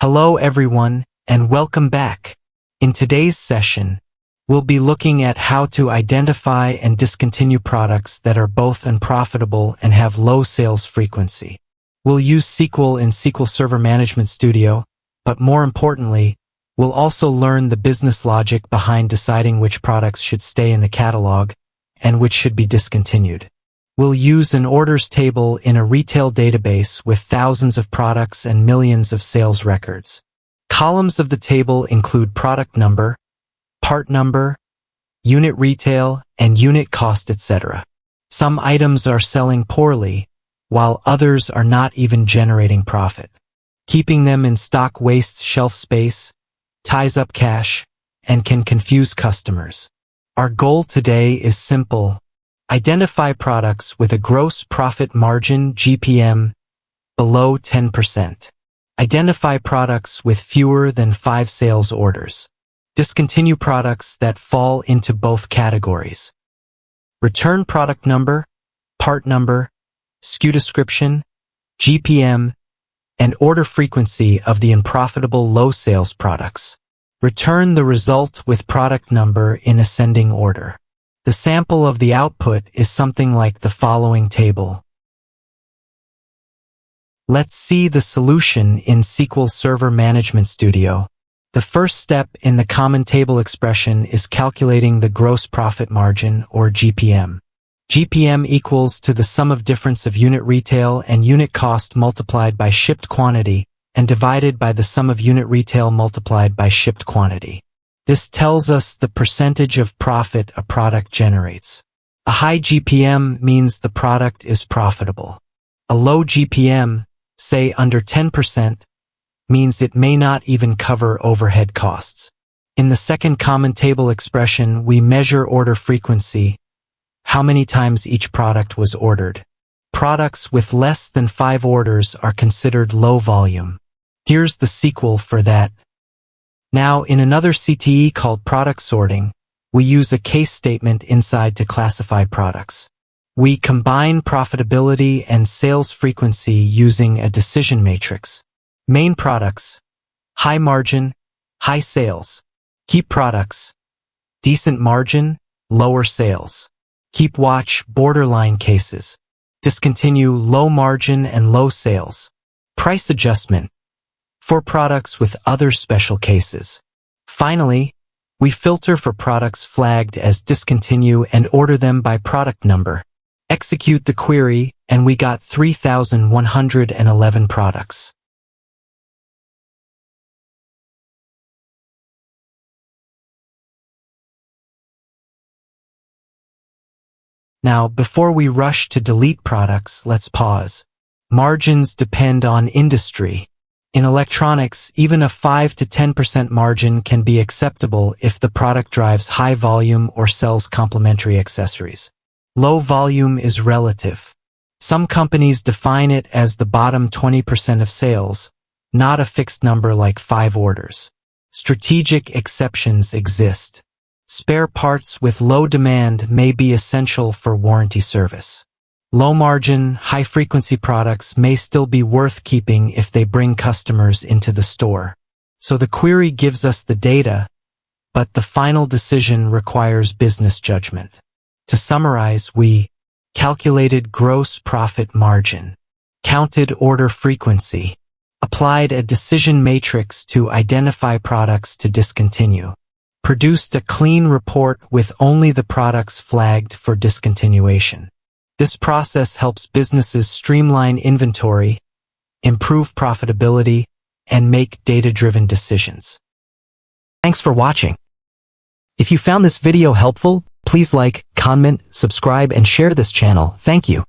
Hello everyone, and welcome back. In today's session, we'll be looking at how to identify and discontinue products that are both unprofitable and have low sales frequency. We'll use SQL in SQL Server Management Studio, but more importantly, we'll also learn the business logic behind deciding which products should stay in the catalog and which should be discontinued. We'll use an orders table in a retail database with thousands of products and millions of sales records. Columns of the table include product number, part number, unit retail, and unit cost, etc. Some items are selling poorly, while others are not even generating profit. Keeping them in stock wastes shelf space, ties up cash, and can confuse customers. Our goal today is simple. Identify products with a gross profit margin (GPM) below 10%. Identify products with fewer than 5 sales orders. Discontinue products that fall into both categories. Return product number, part number, SKU description, GPM, and order frequency of the unprofitable low sales products. Return the result with product number in ascending order. The sample of the output is something like the following table. Let's see the solution in SQL Server Management Studio. The first step in the common table expression is calculating the gross profit margin, or GPM. GPM equals to the sum of difference of unit retail and unit cost multiplied by shipped quantity and divided by the sum of unit retail multiplied by shipped quantity. This tells us the percentage of profit a product generates. A high GPM means the product is profitable. A low GPM, say under 10%, means it may not even cover overhead costs. In the second common table expression, we measure order frequency, how many times each product was ordered. Products with less than 5 orders are considered low volume. Here's the SQL for that. Now, in another CTE called product sorting, we use a case statement inside to classify products. We combine profitability and sales frequency using a decision matrix. Main products, high margin, high sales. Keep products, decent margin, lower sales. Keep watch, borderline cases. Discontinue, low margin and low sales. Price adjustment, for products with other special cases. Finally, we filter for products flagged as discontinue and order them by product number. Execute the query, and we got 3,111 products. Now, before we rush to delete products, let's pause. Margins depend on industry. In electronics, even a 5 to 10% margin can be acceptable if the product drives high volume or sells complementary accessories. Low volume is relative. Some companies define it as the bottom 20% of sales, not a fixed number like 5 orders. Strategic exceptions exist. Spare parts with low demand may be essential for warranty service. Low-margin, high-frequency products may still be worth keeping if they bring customers into the store. So the query gives us the data, but the final decision requires business judgment. To summarize, we calculated gross profit margin, counted order frequency, applied a decision matrix to identify products to discontinue, produced a clean report with only the products flagged for discontinuation. This process helps businesses streamline inventory, improve profitability, and make data-driven decisions. Thanks for watching. If you found this video helpful, please like, comment, subscribe, and share this channel. Thank you.